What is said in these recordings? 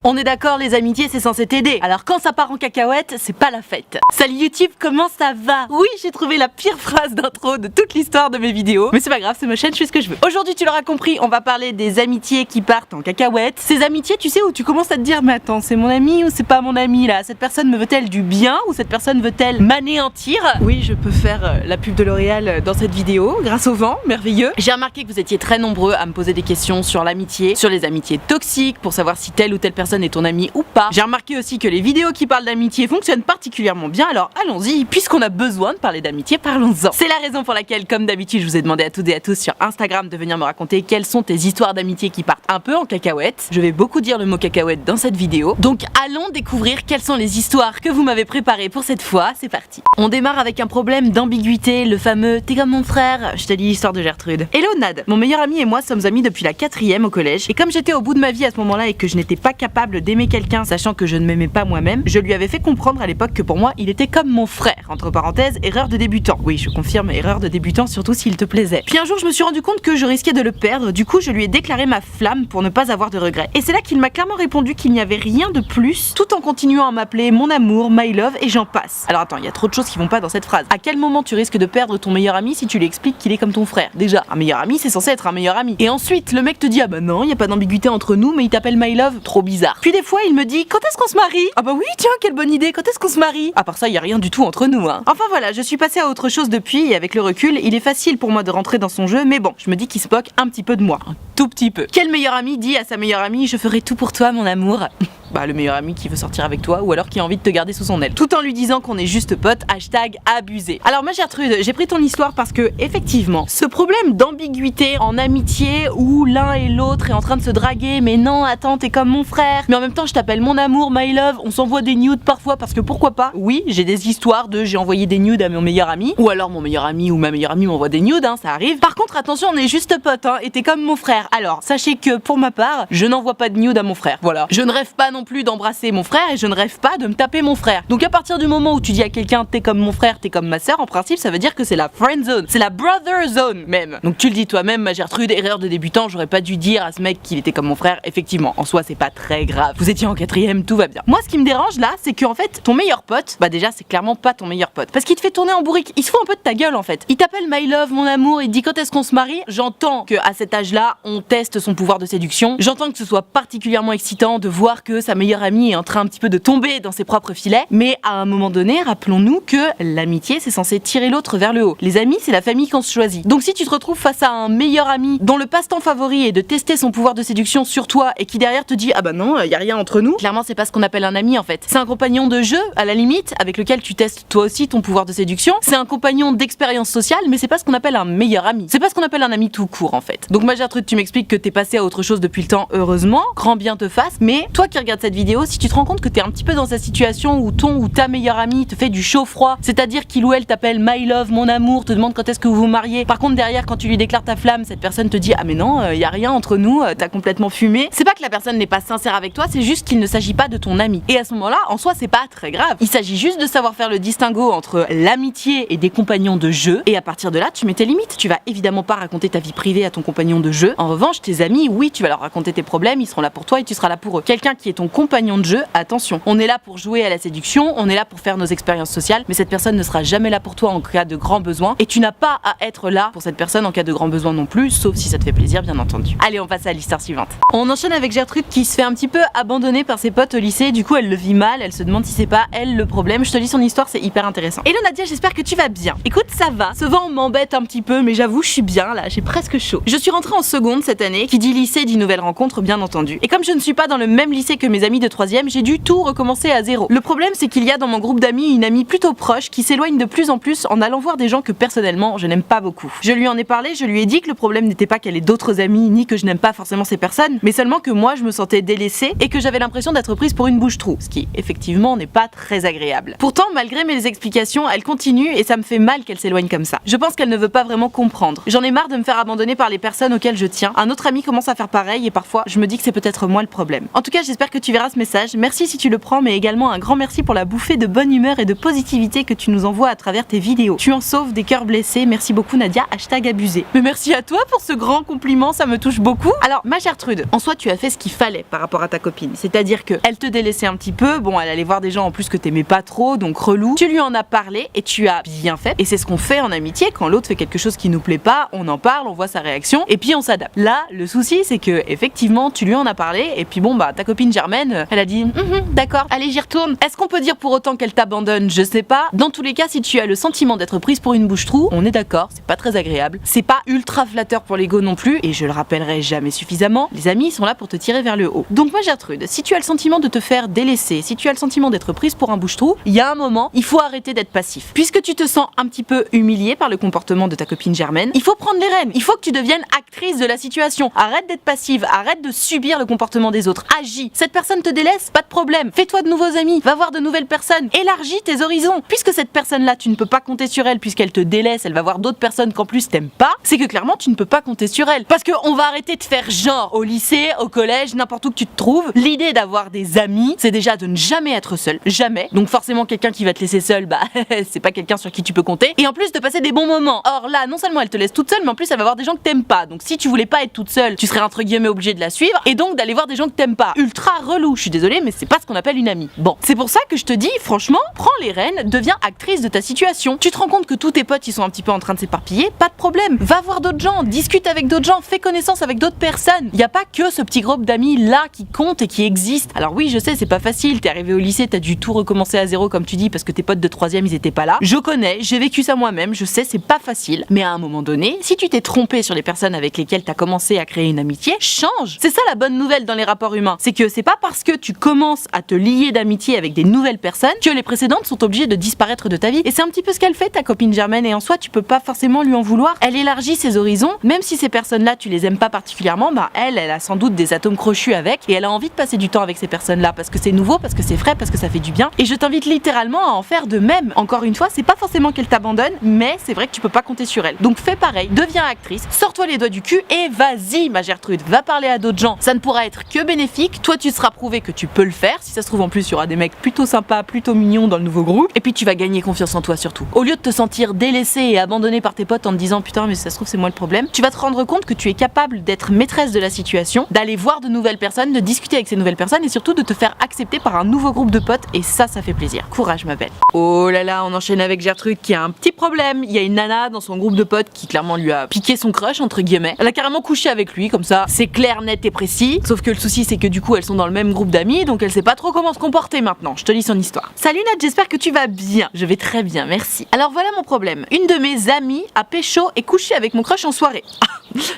On est d'accord, les amitiés c'est censé t'aider. Alors quand ça part en cacahuète, c'est pas la fête. Salut YouTube, comment ça va? Oui, j'ai trouvé la pire phrase d'intro de toute l'histoire de mes vidéos. Mais c'est pas grave, c'est ma chaîne, je fais ce que je veux. Aujourd'hui, tu l'auras compris, on va parler des amitiés qui partent en cacahuète. Ces amitiés, tu sais, où tu commences à te dire, mais attends, c'est mon ami ou c'est pas mon ami là? Cette personne me veut-elle du bien ou cette personne veut-elle m'anéantir? Oui, je peux faire la pub de L'Oréal dans cette vidéo, grâce au vent, merveilleux. J'ai remarqué que vous étiez très nombreux à me poser des questions sur l'amitié, sur les amitiés toxiques, pour savoir si telle ou telle personne est ton ami ou pas. J'ai remarqué aussi que les vidéos qui parlent d'amitié fonctionnent particulièrement bien, alors allons-y, puisqu'on a besoin de parler d'amitié, parlons-en. C'est la raison pour laquelle, comme d'habitude, je vous ai demandé à toutes et à tous sur Instagram de venir me raconter quelles sont tes histoires d'amitié qui partent un peu en cacahuète. Je vais beaucoup dire le mot cacahuète dans cette vidéo, donc allons découvrir quelles sont les histoires que vous m'avez préparées pour cette fois. C'est parti. On démarre avec un problème d'ambiguïté, le fameux « t'es comme mon frère », je te dis l'histoire de Gertrude. Hello Nad, mon meilleur ami et moi sommes amis depuis la 4e au collège, et comme j'étais au bout de ma vie à ce moment-là et que je n'étais pas capable d'aimer quelqu'un sachant que je ne m'aimais pas moi-même, je lui avais fait comprendre à l'époque que pour moi il était comme mon frère, entre parenthèses, erreur de débutant. Oui, je confirme, erreur de débutant, surtout s'il te plaisait. Puis un jour je me suis rendu compte que je risquais de le perdre, du coup je lui ai déclaré ma flamme pour ne pas avoir de regrets. Et c'est là qu'il m'a clairement répondu qu'il n'y avait rien de plus, tout en continuant à m'appeler mon amour, my love, et j'en passe. Alors attends, il y a trop de choses qui vont pas dans cette phrase. À quel moment tu risques de perdre ton meilleur ami si tu lui expliques qu'il est comme ton frère? Déjà, un meilleur ami c'est censé être un meilleur ami. Et ensuite, le mec te dit ah bah non, il y a pas d'ambiguïté entre nous, mais il t'appelle my love, trop bizarre. Puis des fois, il me dit quand est-ce qu'on se marie? Ah bah oui, tiens, quelle bonne idée, quand est-ce qu'on se marie? À part ça, il y a rien du tout entre nous, hein. Enfin voilà, je suis passée à autre chose depuis et avec le recul, il est facile pour moi de rentrer dans son jeu, mais bon, je me dis qu'il se moque un petit peu de moi, un tout petit peu. Quel meilleur ami dit à sa meilleure amie je ferai tout pour toi mon amour? Bah le meilleur ami qui veut sortir avec toi ou alors qui a envie de te garder sous son aile, tout en lui disant qu'on est juste potes, hashtag abusé. Alors ma Gertrude, j'ai pris ton histoire parce que effectivement, ce problème d'ambiguïté en amitié où l'un et l'autre est en train de se draguer, mais non attends t'es comme mon frère, mais en même temps je t'appelle mon amour, my love, on s'envoie des nudes parfois parce que pourquoi pas. Oui, j'ai des histoires de j'ai envoyé des nudes à mon meilleur ami, ou alors mon meilleur ami ou ma meilleure amie m'envoie des nudes, hein, ça arrive. Par contre attention, on est juste potes, hein, et t'es comme mon frère. Alors sachez que pour ma part, je n'envoie pas de nudes à mon frère, voilà. Je ne rêve pas non plus d'embrasser mon frère et je ne rêve pas de me taper mon frère. Donc à partir du moment où tu dis à quelqu'un t'es comme mon frère, t'es comme ma sœur, en principe ça veut dire que c'est la friend zone, c'est la brother zone même. Donc tu le dis toi-même ma Gertrude, erreur de débutant, j'aurais pas dû dire à ce mec qu'il était comme mon frère. Effectivement, en soi c'est pas très grave. Vous étiez en 4e, tout va bien. Moi ce qui me dérange là, c'est qu'en fait ton meilleur pote, bah déjà c'est clairement pas ton meilleur pote. Parce qu'il te fait tourner en bourrique, il se fout un peu de ta gueule en fait. Il t'appelle my love, mon amour, il te dit quand est-ce qu'on se marie. J'entends que à cet âge-là, on teste son pouvoir de séduction. J'entends que ce soit particulièrement excitant de voir que sa meilleure amie est en train un petit peu de tomber dans ses propres filets, mais à un moment donné, rappelons-nous que l'amitié c'est censé tirer l'autre vers le haut. Les amis c'est la famille qu'on se choisit. Donc si tu te retrouves face à un meilleur ami dont le passe-temps favori est de tester son pouvoir de séduction sur toi et qui derrière te dit ah bah non, y a rien entre nous, clairement c'est pas ce qu'on appelle un ami en fait. C'est un compagnon de jeu à la limite avec lequel tu testes toi aussi ton pouvoir de séduction. C'est un compagnon d'expérience sociale, mais c'est pas ce qu'on appelle un meilleur ami. C'est pas ce qu'on appelle un ami tout court en fait. Donc ma Gertrude, tu m'expliques que t'es passé à autre chose depuis le temps, heureusement, grand bien te fasse, mais toi qui regardes cette vidéo, si tu te rends compte que t'es un petit peu dans cette situation où ton ou ta meilleure amie te fait du chaud-froid, c'est-à-dire qu'il ou elle t'appelle my love, mon amour, te demande quand est-ce que vous vous mariez, par contre derrière quand tu lui déclares ta flamme, cette personne te dit ah mais non, y a rien entre nous, t'as complètement fumé. C'est pas que la personne n'est pas sincère avec toi, c'est juste qu'il ne s'agit pas de ton ami. Et à ce moment-là, en soi c'est pas très grave. Il s'agit juste de savoir faire le distinguo entre l'amitié et des compagnons de jeu, et à partir de là tu mets tes limites. Tu vas évidemment pas raconter ta vie privée à ton compagnon de jeu. En revanche, tes amis, oui, tu vas leur raconter tes problèmes, ils seront là pour toi et tu seras là pour eux. Quelqu'un qui est ton compagnon de jeu, attention, on est là pour jouer à la séduction, on est là pour faire nos expériences sociales, mais cette personne ne sera jamais là pour toi en cas de grand besoin, et tu n'as pas à être là pour cette personne en cas de grand besoin non plus, sauf si ça te fait plaisir bien entendu. Allez, on passe à l'histoire suivante. On enchaîne avec Gertrude qui se fait un petit peu abandonner par ses potes au lycée, du coup elle le vit mal, elle se demande si c'est pas elle le problème. Je te lis son histoire, c'est hyper intéressant. Hello Nadia, j'espère que tu vas bien. Écoute, ça va, ce vent m'embête un petit peu, mais j'avoue je suis bien là, j'ai presque chaud. Je suis rentrée en seconde cette année, qui dit lycée dit nouvelle rencontre bien entendu. Et comme je ne suis pas dans le même lycée que mes amis de 3e, j'ai dû tout recommencer à zéro. Le problème c'est qu'il y a dans mon groupe d'amis une amie plutôt proche qui s'éloigne de plus en plus en allant voir des gens que personnellement je n'aime pas beaucoup. Je lui en ai parlé, je lui ai dit que le problème n'était pas qu'elle ait d'autres amis ni que je n'aime pas forcément ces personnes, mais seulement que moi je me sentais délaissée et que j'avais l'impression d'être prise pour une bouche-trou, ce qui effectivement n'est pas très agréable. Pourtant malgré mes explications, elle continue et ça me fait mal qu'elle s'éloigne comme ça. Je pense qu'elle ne veut pas vraiment comprendre. J'en ai marre de me faire abandonner par les personnes auxquelles je tiens. Un autre ami commence à faire pareil et parfois je me dis que c'est peut-être moi le problème. En tout cas j'espère que tu verras ce message. Merci si tu le prends, mais également un grand merci pour la bouffée de bonne humeur et de positivité que tu nous envoies à travers tes vidéos. Tu en sauves des cœurs blessés. Merci beaucoup Nadia, #abusé. Mais merci à toi pour ce grand compliment, ça me touche beaucoup. Alors ma Gertrude, en soi tu as fait ce qu'il fallait par rapport à ta copine. C'est-à-dire qu'elle te délaissait un petit peu, bon elle allait voir des gens en plus que t'aimais pas trop, donc relou. Tu lui en as parlé et tu as bien fait. Et c'est ce qu'on fait en amitié, quand l'autre fait quelque chose qui nous plaît pas, on en parle, on voit sa réaction et puis on s'adapte. Là, le souci c'est que effectivement tu lui en as parlé et puis bon bah ta copine Germaine, elle a dit d'accord, allez j'y retourne. Est-ce qu'on peut dire pour autant qu'elle t'abandonne? Je sais pas. Dans tous les cas, si tu as le sentiment d'être prise pour une bouche-trou, on est d'accord, c'est pas très agréable. C'est pas ultra flatteur pour l'ego non plus, et je le rappellerai jamais suffisamment, les amis sont là pour te tirer vers le haut. Donc moi Gertrude, si tu as le sentiment de te faire délaisser, si tu as le sentiment d'être prise pour un bouche-trou, il y a un moment, il faut arrêter d'être passif. Puisque tu te sens un petit peu humilié par le comportement de ta copine Germaine, il faut prendre les rênes, il faut que tu deviennes actrice de la situation. Arrête d'être passive, arrête de subir le comportement des autres, agis. Cette personne te délaisse, pas de problème, fais-toi de nouveaux amis, va voir de nouvelles personnes, élargis tes horizons. Puisque cette personne-là, tu ne peux pas compter sur elle, puisqu'elle te délaisse, elle va voir d'autres personnes qu'en plus t'aimes pas, c'est que clairement tu ne peux pas compter sur elle. Parce qu'on va arrêter de faire genre au lycée, au collège, n'importe où que tu te trouves. L'idée d'avoir des amis, c'est déjà de ne jamais être seul, jamais. Donc forcément quelqu'un qui va te laisser seul, bah c'est pas quelqu'un sur qui tu peux compter. Et en plus de passer des bons moments. Or là, non seulement elle te laisse toute seule, mais en plus elle va voir des gens que t'aimes pas. Donc si tu voulais pas être toute seule, tu serais entre guillemets obligé de la suivre et donc d'aller voir des gens que t'aimes pas. Ultra relou, je suis désolée, mais c'est pas ce qu'on appelle une amie. Bon, c'est pour ça que je te dis, franchement, prends les rênes, deviens actrice de ta situation. Tu te rends compte que tous tes potes ils sont un petit peu en train de s'éparpiller, pas de problème. Va voir d'autres gens, discute avec d'autres gens, fais connaissance avec d'autres personnes. Y a pas que ce petit groupe d'amis là qui compte et qui existe. Alors oui, je sais, c'est pas facile, t'es arrivé au lycée, t'as dû tout recommencer à zéro comme tu dis parce que tes potes de 3e ils étaient pas là. Je connais, j'ai vécu ça moi-même, je sais, c'est pas facile. Mais à un moment donné, si tu t'es trompé sur les personnes avec lesquelles t'as commencé à créer une amitié, change. C'est ça la bonne nouvelle dans les rapports humains, c'est que c'est pas parce que tu commences à te lier d'amitié avec des nouvelles personnes que les précédentes sont obligées de disparaître de ta vie. Et c'est un petit peu ce qu'elle fait, ta copine Germaine, et en soi tu peux pas forcément lui en vouloir. Elle élargit ses horizons, même si ces personnes-là tu les aimes pas particulièrement, bah elle a sans doute des atomes crochus avec et elle a envie de passer du temps avec ces personnes-là parce que c'est nouveau, parce que c'est frais, parce que ça fait du bien. Et je t'invite littéralement à en faire de même. Encore une fois, c'est pas forcément qu'elle t'abandonne, mais c'est vrai que tu peux pas compter sur elle. Donc fais pareil, deviens actrice, sors-toi les doigts du cul et vas-y ma Gertrude, va parler à d'autres gens. Ça ne pourra être que bénéfique. Toi tu seras prouvé que tu peux le faire. Si ça se trouve en plus il y aura des mecs plutôt sympas, plutôt mignons dans le nouveau groupe. Et puis tu vas gagner confiance en toi surtout. Au lieu de te sentir délaissé et abandonné par tes potes en te disant putain mais si ça se trouve c'est moi le problème, tu vas te rendre compte que tu es capable d'être maîtresse de la situation, d'aller voir de nouvelles personnes, de discuter avec ces nouvelles personnes et surtout de te faire accepter par un nouveau groupe de potes et ça fait plaisir. Courage ma belle. Oh là là, on enchaîne avec Gertrude qui a un petit problème. Il y a une nana dans son groupe de potes qui clairement lui a piqué son crush entre guillemets. Elle a carrément couché avec lui comme ça, c'est clair, net et précis. Sauf que le souci c'est que du coup elles sont dans le même groupe d'amis donc elle sait pas trop comment se comporter maintenant. Je te lis son histoire. Salut Nat, j'espère que tu vas bien. Je vais très bien, merci. Alors voilà mon problème. Une de mes amies a pécho et couché avec mon crush en soirée.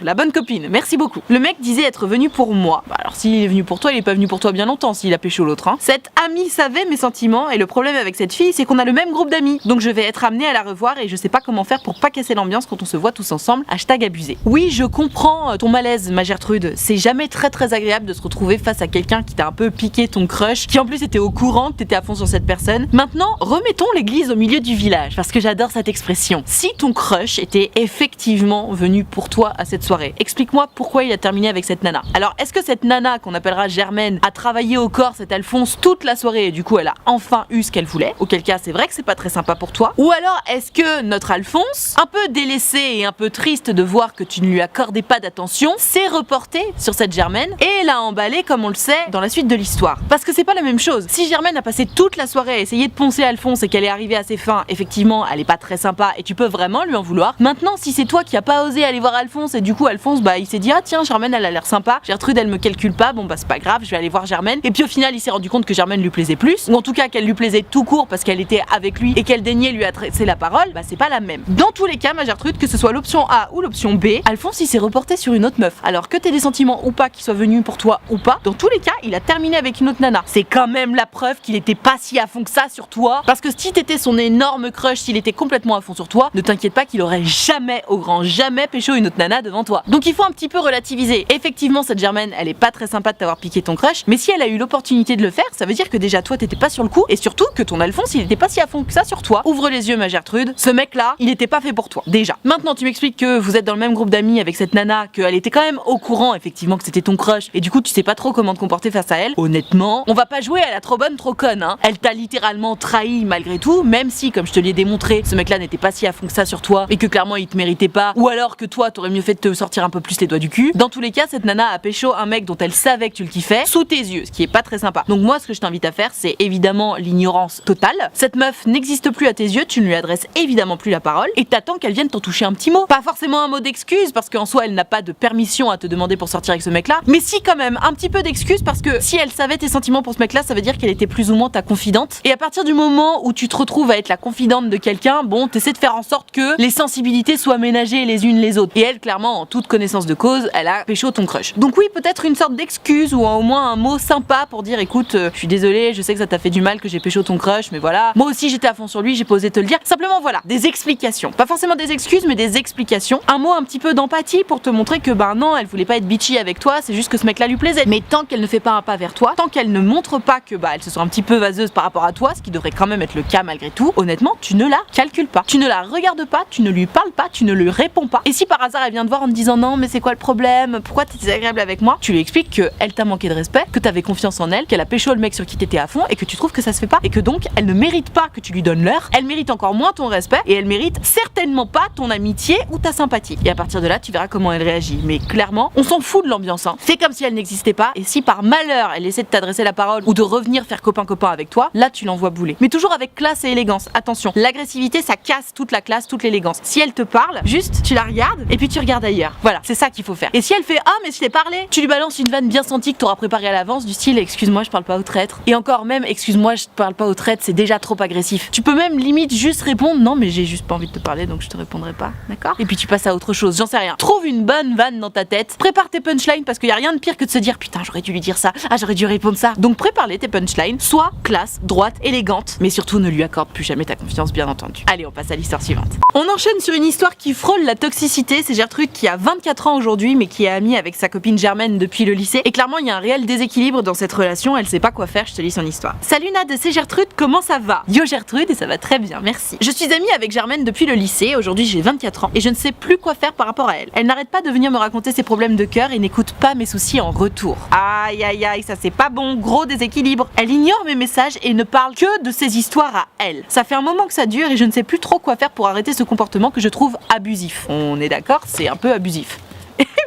La bonne copine, merci beaucoup. Le mec disait être venu pour moi. Bah alors s'il est venu pour toi, il est pas venu pour toi bien longtemps s'il a pécho l'autre. Cette amie savait mes sentiments et le problème avec cette fille c'est qu'on a le même groupe d'amis. Donc je vais être amenée à la revoir et je sais pas comment faire pour pas casser l'ambiance quand on se voit tous ensemble. #abusé. Oui, je comprends ton malaise ma Gertrude. C'est jamais très agréable de se retrouver face à quelqu'un qui t'a un peu piqué ton crush, qui en plus était au courant que t'étais à fond sur cette personne. Maintenant, remettons l'église au milieu du village parce que j'adore cette expression. Si ton crush était effectivement venu pour toi à cette soirée, explique-moi pourquoi il a terminé avec cette nana. Alors est-ce que cette nana qu'on appellera Germaine a travaillé au corps cet Alphonse toute la soirée et du coup elle a enfin eu ce qu'elle voulait? Auquel cas c'est vrai que c'est pas très sympa pour toi. Ou alors est-ce que notre Alphonse, un peu délaissé et un peu triste de voir que tu ne lui accordais pas d'attention, s'est reporté sur cette Germaine et l'a emballée comme on le sait dans la suite de l'histoire? Parce que c'est pas la même chose. Si Germaine a passé toute la soirée à essayer de poncer Alphonse et qu'elle est arrivée à ses fins, effectivement elle est pas très sympa et tu peux vraiment lui en vouloir. Maintenant si c'est toi qui a pas osé aller voir Alphonse et du coup Alphonse bah il s'est dit ah tiens Germaine elle a l'air sympa, Gertrude elle me calcule pas, bon bah c'est pas grave, je vais aller voir Germaine. Et puis au final il s'est rendu compte que Germaine lui plaisait plus, ou en tout cas qu'elle lui plaisait tout court parce qu'elle était avec lui et qu'elle daignait lui adresser la parole, bah c'est pas la même. Dans tous les cas ma Gertrude, que ce soit l'option A ou l'option B, Alphonse il s'est reporté sur une autre meuf. Alors que t'aies des sentiments ou pas qui soient venus pour toi ou pas, dans tous les cas il a terminé avec une autre nana. C'est quand même la preuve qu'il était pas si à fond que ça sur toi, parce que si t'étais son énorme crush, s'il était complètement à fond sur toi, ne t'inquiète pas qu'il aurait jamais, au grand jamais pécho une autre nana nana devant toi. Donc il faut un petit peu relativiser. Effectivement, cette Germaine, elle est pas très sympa de t'avoir piqué ton crush, mais si elle a eu l'opportunité de le faire, ça veut dire que déjà toi t'étais pas sur le coup, et surtout que ton Alphonse il était pas si à fond que ça sur toi. Ouvre les yeux ma Gertrude, ce mec là, il était pas fait pour toi, déjà. Maintenant tu m'expliques que vous êtes dans le même groupe d'amis avec cette nana, qu'elle était quand même au courant effectivement que c'était ton crush, et du coup tu sais pas trop comment te comporter face à elle. Honnêtement, on va pas jouer à la trop bonne trop conne, hein. Elle t'a littéralement trahi malgré tout, même si comme je te l'ai démontré, ce mec là n'était pas si à fond que ça sur toi, et que clairement il te méritait pas, ou alors que toi t'aurais mieux fait de te sortir un peu plus les doigts du cul. Dans tous les cas, cette nana a pécho un mec dont elle savait que tu le kiffais sous tes yeux, ce qui est pas très sympa. Donc moi ce que je t'invite à faire, c'est évidemment l'ignorance totale. Cette meuf n'existe plus à tes yeux, tu ne lui adresses évidemment plus la parole, et t'attends qu'elle vienne t'en toucher un petit mot. Pas forcément un mot d'excuse, parce qu'en soi elle n'a pas de permission à te demander pour sortir avec ce mec là, mais si quand même un petit peu d'excuse, parce que si elle savait tes sentiments pour ce mec là, ça veut dire qu'elle était plus ou moins ta confidente, et à partir du moment où tu te retrouves à être la confidente de quelqu'un, bon, t'essaies de faire en sorte que les sensibilités soient ménagées les unes les autres. Et elle, clairement, en toute connaissance de cause, elle a pécho ton crush. Donc oui, peut-être une sorte d'excuse ou au moins un mot sympa pour dire écoute, je suis désolée, je sais que ça t'a fait du mal que j'ai pécho ton crush, mais voilà, moi aussi j'étais à fond sur lui, j'ai pas osé te le dire. Simplement voilà, des explications. Pas forcément des excuses, mais des explications. Un mot un petit peu d'empathie pour te montrer que ben non, elle voulait pas être bitchy avec toi, c'est juste que ce mec-là lui plaisait. Mais tant qu'elle ne fait pas un pas vers toi, tant qu'elle ne montre pas que bah elle se sent un petit peu vaseuse par rapport à toi, ce qui devrait quand même être le cas malgré tout, honnêtement, tu ne la calcules pas. Tu ne la regardes pas, tu ne lui parles pas, tu ne lui réponds pas. Et si par hasard elle vient te voir en te disant non mais c'est quoi le problème, pourquoi t'es désagréable avec moi, tu lui expliques que elle t'a manqué de respect, que t'avais confiance en elle, qu'elle a pécho le mec sur qui t'étais à fond et que tu trouves que ça se fait pas, et que donc elle ne mérite pas que tu lui donnes l'heure, elle mérite encore moins ton respect, et elle mérite certainement pas ton amitié ou ta sympathie. Et à partir de là tu verras comment elle réagit. Mais clairement on s'en fout de l'ambiance, hein. Fais comme si elle n'existait pas, et si par malheur elle essaie de t'adresser la parole ou de revenir faire copain-copain avec toi, là tu l'envoies bouler. Mais toujours avec classe et élégance. Attention, l'agressivité ça casse toute la classe, toute l'élégance. Si elle te parle, juste tu la regardes et puis tu regardes ailleurs. Voilà, c'est ça qu'il faut faire. Et si elle fait ah mais je t'ai parlé, tu lui balances une vanne bien sentie que t'auras préparée à l'avance du style excuse-moi je parle pas aux traîtres. Et encore même excuse-moi je parle pas aux traîtres, c'est déjà trop agressif. Tu peux même limite juste répondre non mais j'ai juste pas envie de te parler donc je te répondrai pas, d'accord? Et puis tu passes à autre chose, j'en sais rien. Trouve une bonne vanne dans ta tête, prépare tes punchlines parce qu'il y a rien de pire que de se dire putain j'aurais dû lui dire ça, ah j'aurais dû répondre ça. Donc prépare-les tes punchlines, sois classe, droite, élégante, mais surtout ne lui accorde plus jamais ta confiance bien entendu. Allez on passe à l'histoire suivante. On enchaîne sur une histoire qui frôle la toxicité. C'est Gertrude qui a 24 ans aujourd'hui mais qui est amie avec sa copine Germaine depuis le lycée, et clairement il y a un réel déséquilibre dans cette relation, elle sait pas quoi faire, je te lis son histoire. Salut Nad, c'est Gertrude, comment ça va? Yo Gertrude, et ça va très bien, merci. Je suis amie avec Germaine depuis le lycée, aujourd'hui j'ai 24 ans et je ne sais plus quoi faire par rapport à elle. Elle n'arrête pas de venir me raconter ses problèmes de cœur et n'écoute pas mes soucis en retour. Aïe aïe aïe, ça c'est pas bon, gros déséquilibre. Elle ignore mes messages et ne parle que de ses histoires à elle. Ça fait un moment que ça dure et je ne sais plus trop quoi faire pour arrêter ce comportement que je trouve abusif. On est d'accord, c'est un peu abusif.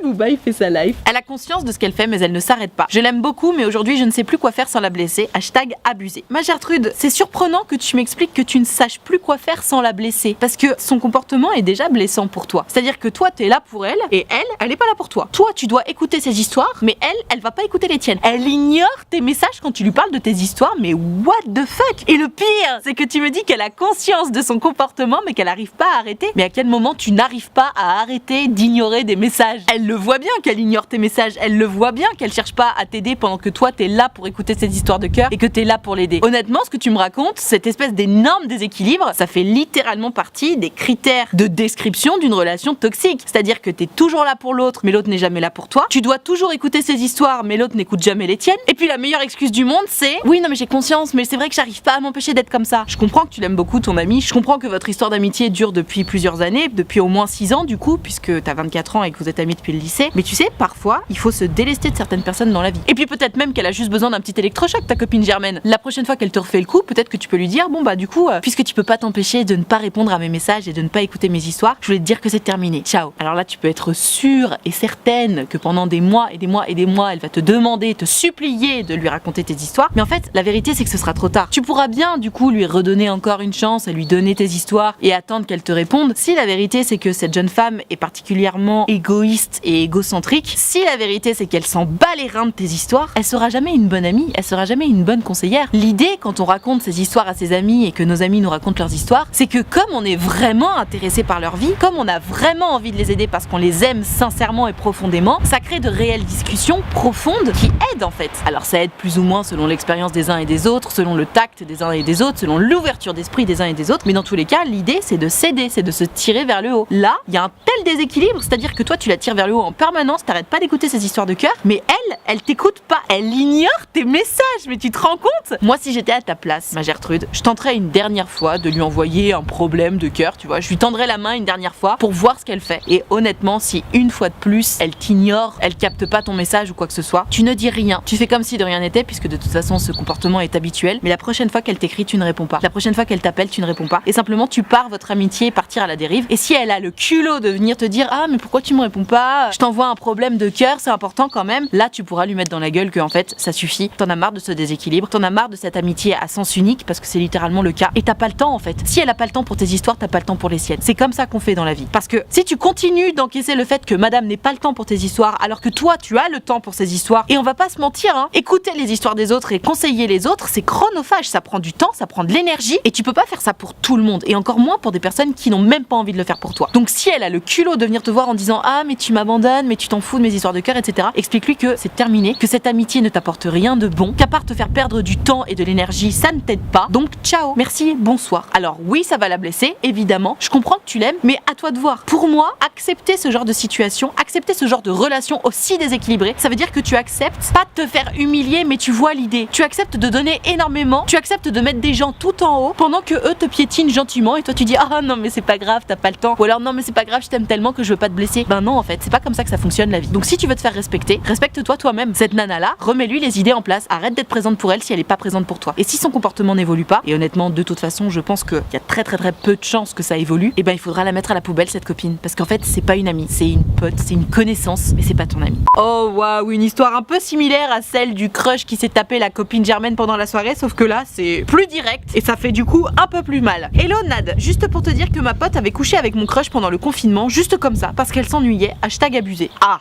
Booba il fait sa life. Elle a conscience de ce qu'elle fait mais elle ne s'arrête pas. Je l'aime beaucoup mais aujourd'hui je ne sais plus quoi faire sans la blesser. Hashtag abusé. Ma Gertrude, c'est surprenant que tu m'expliques que tu ne saches plus quoi faire sans la blesser. Parce que son comportement est déjà blessant pour toi. C'est-à-dire que toi t'es là pour elle et elle est pas là pour toi. Toi tu dois écouter ses histoires mais elle va pas écouter les tiennes. Elle ignore tes messages quand tu lui parles de tes histoires mais what the fuck. Et le pire c'est que tu me dis qu'elle a conscience de son comportement mais qu'elle arrive pas à arrêter. Mais à quel moment tu n'arrives pas à arrêter d'ignorer des messages? Elle le voit bien qu'elle ignore tes messages, elle le voit bien qu'elle cherche pas à t'aider pendant que toi t'es là pour écouter ses histoires de cœur et que t'es là pour l'aider. Honnêtement, ce que tu me racontes, cette espèce d'énorme déséquilibre, ça fait littéralement partie des critères de description d'une relation toxique. C'est-à-dire que t'es toujours là pour l'autre, mais l'autre n'est jamais là pour toi. Tu dois toujours écouter ses histoires, mais l'autre n'écoute jamais les tiennes. Et puis la meilleure excuse du monde, c'est oui, non mais j'ai conscience, mais c'est vrai que j'arrive pas à m'empêcher d'être comme ça. Je comprends que tu l'aimes beaucoup ton ami, je comprends que votre histoire d'amitié dure depuis plusieurs années, depuis au moins 6 ans du coup, puisque t'as 24 ans et que vous êtes amis depuis le lycée. Mais tu sais, parfois, il faut se délester de certaines personnes dans la vie. Et puis peut-être même qu'elle a juste besoin d'un petit électrochoc, ta copine Germaine. La prochaine fois qu'elle te refait le coup, peut-être que tu peux lui dire bon bah du coup, puisque tu peux pas t'empêcher de ne pas répondre à mes messages et de ne pas écouter mes histoires, je voulais te dire que c'est terminé. Ciao. Alors là, tu peux être sûre et certaine que pendant des mois et des mois et des mois, elle va te demander, te supplier de lui raconter tes histoires. Mais en fait, la vérité c'est que ce sera trop tard. Tu pourras bien du coup lui redonner encore une chance à lui donner tes histoires et attendre qu'elle te réponde. Si la vérité c'est que cette jeune femme est particulièrement égoïste et égocentrique, si la vérité c'est qu'elle s'en bat les reins de tes histoires, elle sera jamais une bonne amie, elle sera jamais une bonne conseillère. L'idée, quand on raconte ces histoires à ses amis et que nos amis nous racontent leurs histoires, c'est que comme on est vraiment intéressé par leur vie, comme on a vraiment envie de les aider parce qu'on les aime sincèrement et profondément, ça crée de réelles discussions profondes qui aident en fait. Alors ça aide plus ou moins selon l'expérience des uns et des autres, selon le tact des uns et des autres, selon l'ouverture d'esprit des uns et des autres, mais dans tous les cas, l'idée c'est de s'aider, c'est de se tirer vers le haut. Là, il y a un tel déséquilibre, c'est-à-dire que toi tu la tires vers le haut en permanence, t'arrêtes pas d'écouter ces histoires de cœur, mais elle t'écoute pas, elle ignore tes messages, mais tu te rends compte? Moi si j'étais à ta place, ma Gertrude, je tenterais une dernière fois de lui envoyer un problème de cœur, tu vois, je lui tendrais la main une dernière fois pour voir ce qu'elle fait. Et honnêtement, si une fois de plus, elle t'ignore, elle capte pas ton message ou quoi que ce soit, tu ne dis rien, tu fais comme si de rien n'était, puisque de toute façon ce comportement est habituel, mais la prochaine fois qu'elle t'écrit, tu ne réponds pas. La prochaine fois qu'elle t'appelle, tu ne réponds pas. Et simplement tu pars votre amitié partir à la dérive. Et si elle a le culot de venir te dire ah mais pourquoi tu me réponds pas, je t'envoie un problème de cœur, c'est important quand même, là tu pourras lui mettre dans la gueule que en fait ça suffit, t'en as marre de ce déséquilibre, t'en as marre de cette amitié à sens unique, parce que c'est littéralement le cas, et t'as pas le temps en fait. Si elle a pas le temps pour tes histoires, t'as pas le temps pour les siennes. C'est comme ça qu'on fait dans la vie. Parce que si tu continues d'encaisser le fait que madame n'ait pas le temps pour tes histoires, alors que toi tu as le temps pour ces histoires, et on va pas se mentir, hein, écouter les histoires des autres et conseiller les autres, c'est chronophage, ça prend du temps, ça prend de l'énergie, et tu peux pas faire ça pour tout le monde, et encore moins pour des personnes qui n'ont même pas envie de le faire pour toi. Donc si elle a le culot de venir te voir en disant ah mais tu m'abandonnes, mais tu t'en fous de mes histoires de cœur, etc., explique-lui que c'est terminé, que cette amitié ne t'apporte rien de bon, qu'à part te faire perdre du temps et de l'énergie, ça ne t'aide pas, donc ciao, merci, bonsoir. Alors oui, ça va la blesser, évidemment, je comprends que tu l'aimes, mais à toi de voir. Pour moi, accepter ce genre de situation, accepter ce genre de relation aussi déséquilibrée, ça veut dire que tu acceptes pas de te faire humilier, mais tu vois l'idée. Tu acceptes de donner énormément, tu acceptes de mettre des gens tout en haut pendant que eux te piétinent gentiment et toi tu dis ah non mais c'est pas grave, t'as pas le temps, ou alors non mais c'est pas grave, je t'aime tellement que je veux pas te blesser. Ben non en fait, c'est pas comme ça que ça fonctionne la vie. Donc si tu veux te faire respecter, respecte-toi toi-même. Cette nana là, remets-lui les idées en place, arrête d'être présente pour elle si elle est pas présente pour toi. Et si son comportement n'évolue pas, et honnêtement de toute façon je pense qu'il y a très peu de chances que ça évolue, et ben il faudra la mettre à la poubelle cette copine, parce qu'en fait c'est pas une amie, c'est une pote, c'est une connaissance, mais c'est pas ton amie. Oh waouh, une histoire un peu similaire à celle du crush qui s'est tapé la copine Germaine pendant la soirée, sauf que là c'est plus direct et ça fait du coup un peu plus mal. Hello Nad, juste pour te dire que ma pote avait couché avec mon crush pendant le confinement, juste comme ça, parce qu'elle s'ennuyait, #abusé. Ah.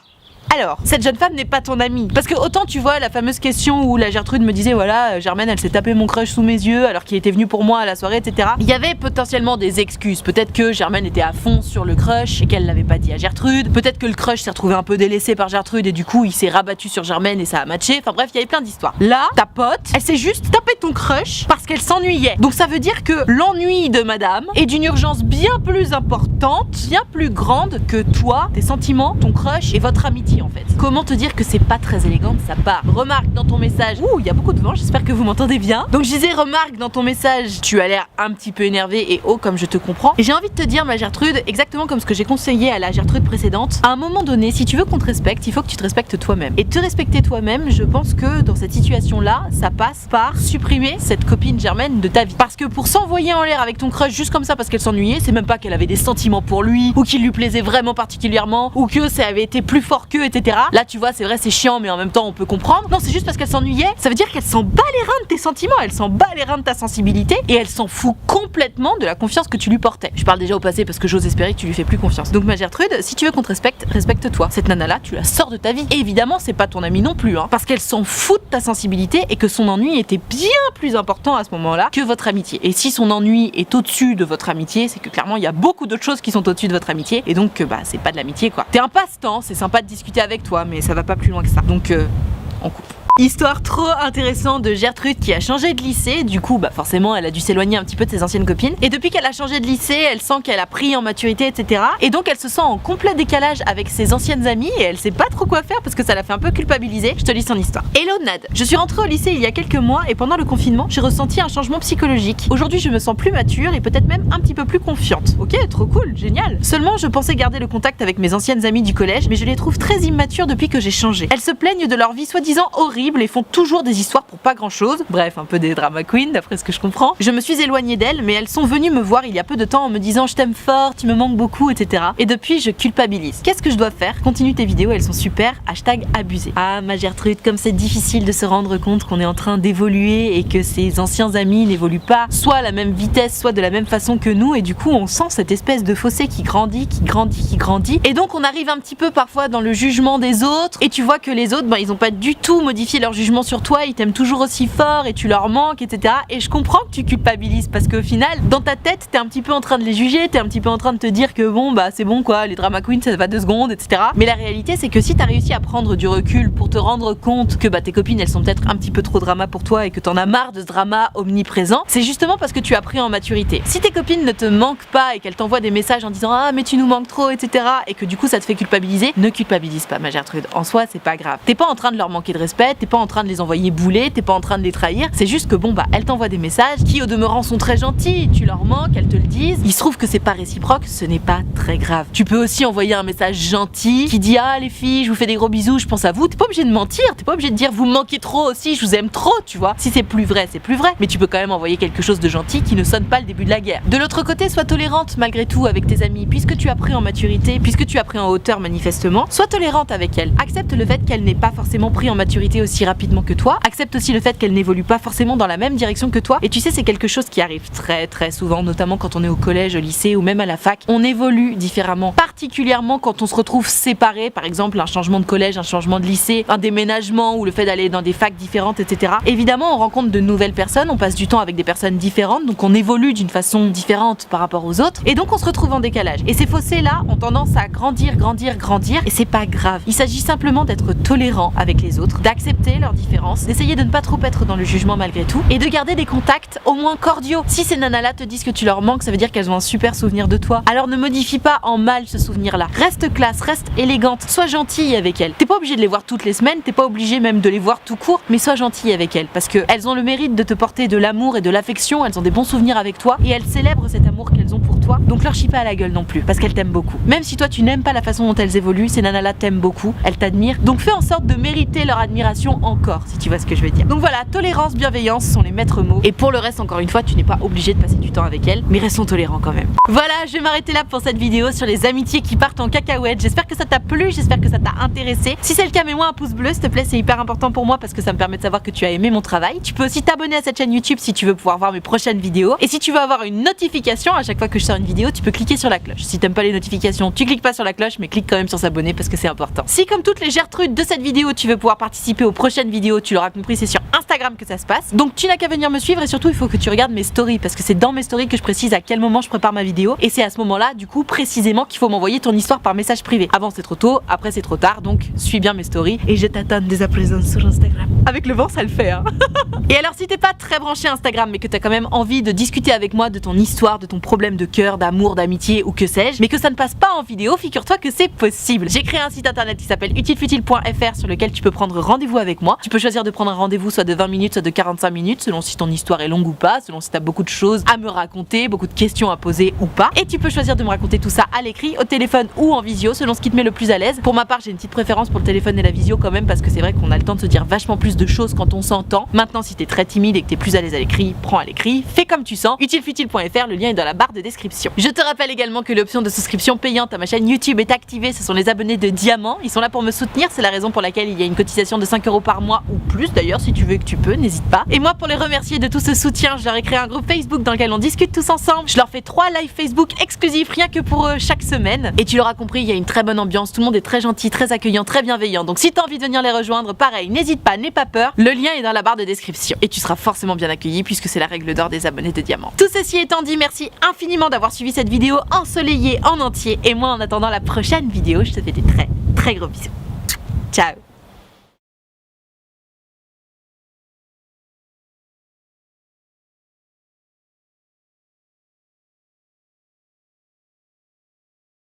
Alors, cette jeune femme n'est pas ton amie. Parce que autant tu vois la fameuse question où la Gertrude me disait voilà, Germaine elle s'est tapé mon crush sous mes yeux alors qu'il était venu pour moi à la soirée, etc. Il y avait potentiellement des excuses. Peut-être que Germaine était à fond sur le crush et qu'elle l'avait pas dit à Gertrude. Peut-être que le crush s'est retrouvé un peu délaissé par Gertrude et du coup il s'est rabattu sur Germaine et ça a matché. Enfin bref, il y avait plein d'histoires. Là, ta pote, elle s'est juste tapé ton crush parce qu'elle s'ennuyait. Donc ça veut dire que l'ennui de madame est d'une urgence bien plus importante, bien plus grande que toi, tes sentiments, ton crush et votre amitié en fait. Comment te dire que c'est pas très élégant de sa part? Remarque dans ton message, ouh, il y a beaucoup de vent, j'espère que vous m'entendez bien. Donc je disais, remarque dans ton message, tu as l'air un petit peu énervé et haut comme je te comprends. Et j'ai envie de te dire, ma Gertrude, exactement comme ce que j'ai conseillé à la Gertrude précédente, à un moment donné, si tu veux qu'on te respecte, il faut que tu te respectes toi-même. Et te respecter toi-même, je pense que dans cette situation-là, ça passe par supprimer cette copine Germaine de ta vie. Parce que pour s'envoyer en l'air avec ton crush juste comme ça parce qu'elle s'ennuyait, c'est même pas qu'elle avait des sentiments pour lui, ou qu'il lui plaisait vraiment particulièrement, ou que ça avait été plus fort qu'eux, etc. Là, tu vois, c'est vrai, c'est chiant, mais en même temps, on peut comprendre. Non, c'est juste parce qu'elle s'ennuyait. Ça veut dire qu'elle s'en bat les reins de tes sentiments, elle s'en bat les reins de ta sensibilité, et elle s'en fout complètement de la confiance que tu lui portais. Je parle déjà au passé parce que j'ose espérer que tu lui fais plus confiance. Donc, ma Gertrude, si tu veux qu'on te respecte, respecte-toi. Cette nana-là, tu la sors de ta vie. Et évidemment, c'est pas ton amie non plus, hein, parce qu'elle s'en fout de ta sensibilité et que son ennui était bien plus important à ce moment-là que votre amitié. Et si son ennui est au-dessus de votre amitié, c'est que clairement, il y a beaucoup d'autres choses qui sont au-dessus de votre amitié, et donc, bah, c'est pas de l'amitié, quoi. T'es un passe-temps, c'est sympa de discuter avec toi, mais ça va pas plus loin que ça. Donc on coupe. Histoire trop intéressante de Gertrude qui a changé de lycée, du coup bah forcément elle a dû s'éloigner un petit peu de ses anciennes copines, et depuis qu'elle a changé de lycée elle sent qu'elle a pris en maturité, etc. Et donc elle se sent en complet décalage avec ses anciennes amies et elle sait pas trop quoi faire parce que ça l'a fait un peu culpabiliser. Je te lis son histoire. Hello Nad, je suis rentrée au lycée il y a quelques mois et pendant le confinement j'ai ressenti un changement psychologique. Aujourd'hui je me sens plus mature et peut-être même un petit peu plus confiante. Ok, trop cool, génial. Seulement je pensais garder le contact avec mes anciennes amies du collège, mais je les trouve très immatures depuis que j'ai changé. Elles se plaignent de leur vie soi-disant horrible terribles et font toujours des histoires pour pas grand chose. Bref, un peu des drama queens d'après ce que je comprends. Je me suis éloignée d'elles, mais elles sont venues me voir il y a peu de temps en me disant je t'aime fort, tu me manques beaucoup, etc. Et depuis, je culpabilise. Qu'est-ce que je dois faire? Continue tes vidéos, elles sont super. #abusé. Ah, ma Gertrude, comme c'est difficile de se rendre compte qu'on est en train d'évoluer et que ses anciens amis n'évoluent pas soit à la même vitesse, soit de la même façon que nous, et du coup, on sent cette espèce de fossé qui grandit, qui grandit, qui grandit. Et donc, on arrive un petit peu parfois dans le jugement des autres, et tu vois que les autres, ils ont pas du tout modifié leur jugement sur toi, ils t'aiment toujours aussi fort et tu leur manques, etc. Et je comprends que tu culpabilises parce qu'au final, dans ta tête, t'es un petit peu en train de les juger, t'es un petit peu en train de te dire que bon, c'est bon quoi, les drama queens ça va 2 secondes, etc. Mais la réalité, c'est que si t'as réussi à prendre du recul pour te rendre compte que tes copines elles sont peut-être un petit peu trop drama pour toi et que t'en as marre de ce drama omniprésent, c'est justement parce que tu as pris en maturité. Si tes copines ne te manquent pas et qu'elles t'envoient des messages en disant ah mais tu nous manques trop, etc. et que du coup ça te fait culpabiliser, ne culpabilise pas ma Gertrude. En soi, c'est pas grave. T'es pas en train de leur manquer de respect, t'es pas en train de les envoyer bouler, t'es pas en train de les trahir. C'est juste que elles t'envoient des messages qui au demeurant sont très gentils, tu leur manques, elles te le disent. Il se trouve que c'est pas réciproque, ce n'est pas très grave. Tu peux aussi envoyer un message gentil qui dit ah les filles, je vous fais des gros bisous, je pense à vous. T'es pas obligé de mentir, t'es pas obligé de dire vous me manquez trop aussi, je vous aime trop, tu vois. Si c'est plus vrai, c'est plus vrai. Mais tu peux quand même envoyer quelque chose de gentil qui ne sonne pas le début de la guerre. De l'autre côté, sois tolérante malgré tout avec tes amis, puisque tu as pris en maturité, puisque tu as pris en hauteur manifestement. Sois tolérante avec elle. Accepte le fait qu'elle n'ait pas forcément pris en maturité aussi rapidement que toi. Accepte aussi le fait qu'elle n'évolue pas forcément dans la même direction que toi. Et tu sais, c'est quelque chose qui arrive très très souvent, notamment quand on est au collège, au lycée ou même à la fac. On évolue différemment, particulièrement quand on se retrouve séparés, par exemple un changement de collège, un changement de lycée, un déménagement ou le fait d'aller dans des facs différentes, etc. Évidemment, on rencontre de nouvelles personnes, on passe du temps avec des personnes différentes, donc on évolue d'une façon différente par rapport aux autres, et donc on se retrouve en décalage. Et ces fossés-là ont tendance à grandir, et c'est pas grave. Il s'agit simplement d'être tolérant avec les autres, d'accepter leurs différences, d'essayer de ne pas trop être dans le jugement malgré tout, et de garder des contacts au moins cordiaux. Si ces nanas-là te disent que tu leur manques, ça veut dire qu'elles ont un super souvenir de toi. Alors ne modifie pas en mal ce souvenir-là. Reste classe, reste élégante, sois gentille avec elles. T'es pas obligé de les voir toutes les semaines, t'es pas obligé même de les voir tout court, mais sois gentille avec elles, parce que elles ont le mérite de te porter de l'amour et de l'affection, elles ont des bons souvenirs avec toi, et elles célèbrent cet amour qu'elles ont pour toi. Donc leur chie pas à la gueule non plus, parce qu'elles t'aiment beaucoup. Même si toi tu n'aimes pas la façon dont elles évoluent, ces nanas-là t'aiment beaucoup, elles t'admirent. Donc fais en sorte de mériter leur admiration encore, si tu vois ce que je veux dire. Donc voilà, tolérance, bienveillance sont les maîtres mots. Et pour le reste, encore une fois, tu n'es pas obligé de passer du temps avec elles, mais restons tolérants quand même. Voilà, je vais m'arrêter là pour cette vidéo sur les amitiés qui partent en cacahuète. J'espère que ça t'a plu, j'espère que ça t'a intéressé. Si c'est le cas, mets-moi un pouce bleu, s'il te plaît, c'est hyper important pour moi parce que ça me permet de savoir que tu as aimé mon travail. Tu peux aussi t'abonner à cette chaîne YouTube si tu veux pouvoir voir mes prochaines vidéos. Et si tu veux avoir une notification à chaque fois que je sors une vidéo, tu peux cliquer sur la cloche. Si t'aimes pas les notifications, tu cliques pas sur la cloche, mais clique quand même sur s'abonner parce que c'est important. Si comme toutes les Gertrudes de cette vidéo, tu veux pouvoir participer aux prochaines vidéos, tu l'auras compris, c'est sur Instagram que ça se passe. Donc tu n'as qu'à venir me suivre et surtout il faut que tu regardes mes stories parce que c'est dans mes stories que je précise à quel moment je prépare ma vidéo et c'est à ce moment-là du coup précisément qu'il faut m'envoyer ton histoire par message privé. Avant c'est trop tôt, après c'est trop tard, donc suis bien mes stories et je t'attends dès à présent sur Instagram. Avec le vent ça le fait hein. Et alors si t'es pas très branché Instagram mais que t'as quand même envie de discuter avec moi de ton histoire, de ton problème de cœur, d'amour, d'amitié ou que sais-je, mais que ça ne passe pas en vidéo, figure-toi que c'est possible. J'ai créé un site internet qui s'appelle utilefutile.fr sur lequel tu peux prendre rendez-vous avec moi. Tu peux choisir de prendre un rendez-vous soit de 20 minutes, soit de 45 minutes, selon si ton histoire est longue ou pas, selon si t'as beaucoup de choses à me raconter, beaucoup de questions à poser ou pas. Et tu peux choisir de me raconter tout ça à l'écrit, au téléphone ou en visio, selon ce qui te met le plus à l'aise. Pour ma part, j'ai une petite préférence pour le téléphone et la visio quand même parce que c'est vrai qu'on a le temps de se dire vachement plus de choses quand on s'entend. Maintenant, si t'es très timide et que t'es plus à l'aise à l'écrit, prends à l'écrit, fais comme tu sens. Utilefutile.fr, le lien est dans la barre de description. Je te rappelle également que l'option de souscription payante à ma chaîne YouTube est activée. Ce sont les abonnés de Diamant. Ils sont là pour me soutenir. C'est la raison pour laquelle il y a une cotisation de 5 € par mois ou plus d'ailleurs. Si tu veux que tu peux, n'hésite pas. Et moi, pour les remercier de tout ce soutien, je leur ai créé un groupe Facebook dans lequel on discute tous ensemble. Je leur fais 3 lives Facebook exclusifs rien que pour eux chaque semaine. Et tu l'auras compris, il y a une très bonne ambiance. Tout le monde est très gentil, très accueillant, très bienveillant. Donc si t'as envie de venir les rejoindre, pareil, n'hésite pas, n'aie pas peur. Le lien est dans la barre de description. Et tu seras forcément bien accueilli puisque c'est la règle d'or des abonnés de Diamant. Tout ceci étant dit, merci infiniment d'avoir suivi cette vidéo ensoleillée en entier. Et moi, en attendant la prochaine vidéo, je te fais des très gros bisous. Ciao.